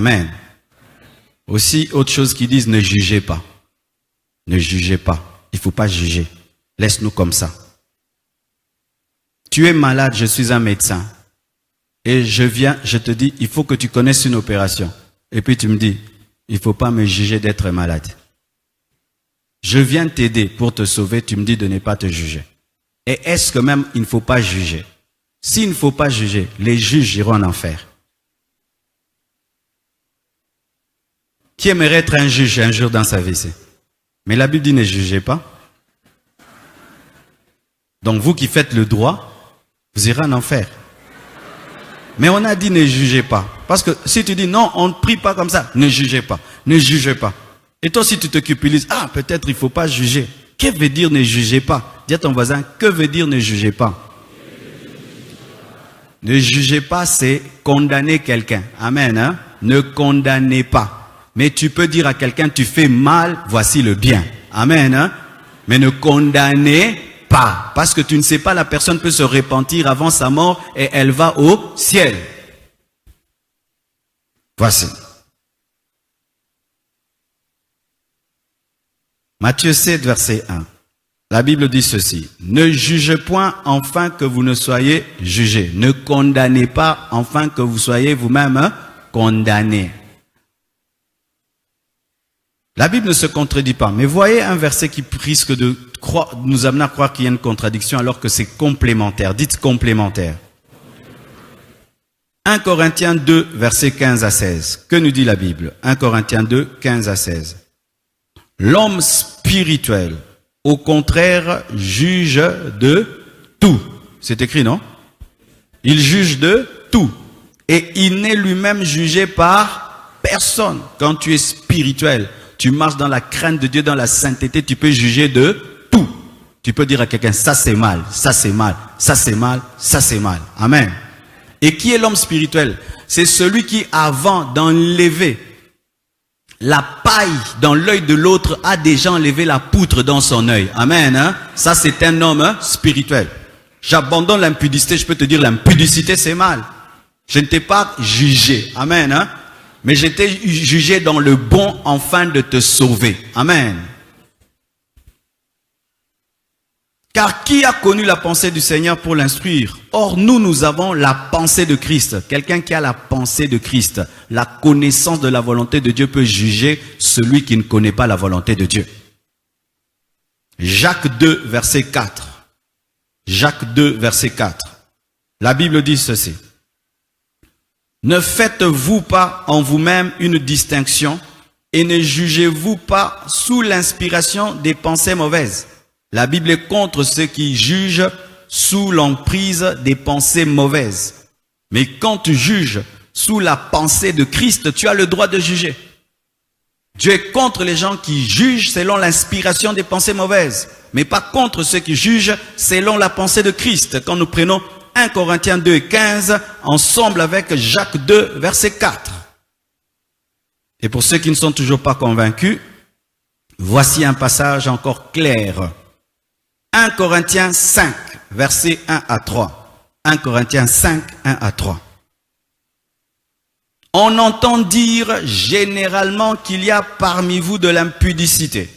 Amen. Aussi, autre chose qu'ils disent, ne jugez pas. Ne jugez pas. Il ne faut pas juger. Laisse-nous comme ça. Tu es malade, je suis un médecin. Et je viens, je te dis, il faut que tu connaisses une opération. Et puis tu me dis, il ne faut pas me juger d'être malade. Je viens t'aider pour te sauver, tu me dis de ne pas te juger. Et est-ce que même il ne faut pas juger? S'il ne faut pas juger, les juges iront en enfer. Qui aimerait être un juge un jour dans sa vie? Mais la Bible dit ne jugez pas. Donc vous qui faites le droit, vous irez en enfer. Mais on a dit ne jugez pas. Parce que si tu dis non, on ne prie pas comme ça, ne jugez pas, ne jugez pas. Et toi si tu te culpabilises, ah peut-être il ne faut pas juger. Que veut dire ne jugez pas? Dis à ton voisin, que veut dire ne jugez pas? Ne jugez pas, c'est condamner quelqu'un. Amen. Hein? Ne condamnez pas. Mais tu peux dire à quelqu'un, tu fais mal, voici le bien. Amen. Hein? Mais ne condamnez pas. Parce que tu ne sais pas, la personne peut se repentir avant sa mort et elle va au ciel. Voici. Matthieu 7, verset 1. La Bible dit ceci. Ne jugez point afin que vous ne soyez jugés. Ne condamnez pas afin que vous soyez vous-même condamnés. La Bible ne se contredit pas. Mais voyez un verset qui risque de nous amener à croire qu'il y a une contradiction alors que c'est complémentaire. Dites complémentaire. 1 Corinthiens 2, verset 15 à 16. Que nous dit la Bible? 1 Corinthiens 2, 15 à 16. L'homme spirituel, au contraire, juge de tout. C'est écrit, non? Il juge de tout. Et il n'est lui-même jugé par personne. Quand tu es spirituel, tu marches dans la crainte de Dieu, dans la sainteté, tu peux juger de tout. Tu peux dire à quelqu'un, ça c'est mal, ça c'est mal, ça c'est mal, ça c'est mal. Amen. Et qui est l'homme spirituel? C'est celui qui, avant d'enlever la paille dans l'œil de l'autre, a déjà enlevé la poutre dans son œil. Amen. Hein? Ça, c'est un homme spirituel. J'abandonne l'impudicité. Je peux te dire, l'impudicité, c'est mal. Je ne t'ai pas jugé. Amen. Hein? Mais je t'ai jugé dans le bon afin de te sauver. Amen. Car qui a connu la pensée du Seigneur pour l'instruire? Or, nous avons la pensée de Christ. Quelqu'un qui a la pensée de Christ, la connaissance de la volonté de Dieu peut juger celui qui ne connaît pas la volonté de Dieu. Jacques 2, verset 4. Jacques 2, verset 4. La Bible dit ceci. Ne faites-vous pas en vous-même une distinction et ne jugez-vous pas sous l'inspiration des pensées mauvaises. La Bible est contre ceux qui jugent sous l'emprise des pensées mauvaises. Mais quand tu juges sous la pensée de Christ, tu as le droit de juger. Dieu est contre les gens qui jugent selon l'inspiration des pensées mauvaises, mais pas contre ceux qui jugent selon la pensée de Christ. Quand nous prenons 1 Corinthiens 2, 15, ensemble avec Jacques 2, verset 4. Et pour ceux qui ne sont toujours pas convaincus, voici un passage encore clair. 1 Corinthiens 5, versets 1 à 3. 1 Corinthiens 5, 1 à 3. On entend dire généralement qu'il y a parmi vous de l'impudicité.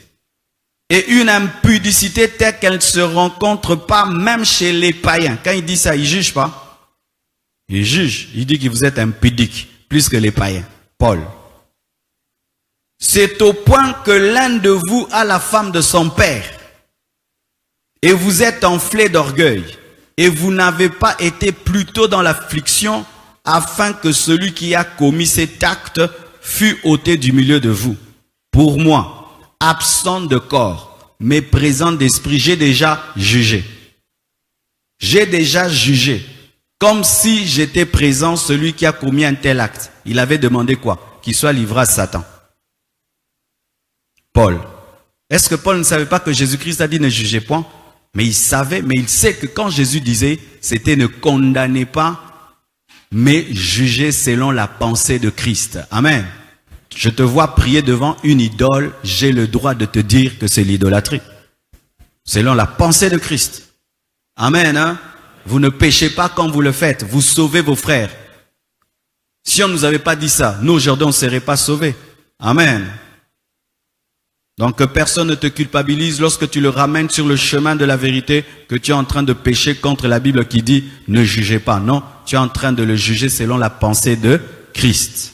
Et une impudicité telle qu'elle ne se rencontre pas même chez les païens. Quand il dit ça, il ne juge pas. Il juge. Il dit que vous êtes impudique, plus que les païens. Paul. C'est au point que l'un de vous a la femme de son père. Et vous êtes enflé d'orgueil, et vous n'avez pas été plutôt dans l'affliction, afin que celui qui a commis cet acte fût ôté du milieu de vous. Pour moi, absent de corps, mais présent d'esprit, j'ai déjà jugé. J'ai déjà jugé, comme si j'étais présent celui qui a commis un tel acte. Il avait demandé quoi? Qu'il soit livré à Satan. Paul. Est-ce que Paul ne savait pas que Jésus-Christ a dit ne jugez point? Mais il savait, mais il sait que quand Jésus disait, c'était ne condamnez pas, mais jugez selon la pensée de Christ. Amen. Je te vois prier devant une idole, j'ai le droit de te dire que c'est l'idolâtrie. Selon la pensée de Christ. Amen. Hein? Vous ne péchez pas quand vous le faites, vous sauvez vos frères. Si on ne nous avait pas dit ça, nous aujourd'hui on ne serait pas sauvés. Amen. Donc que personne ne te culpabilise lorsque tu le ramènes sur le chemin de la vérité, que tu es en train de pécher contre la Bible qui dit ne jugez pas. Non, tu es en train de le juger selon la pensée de Christ.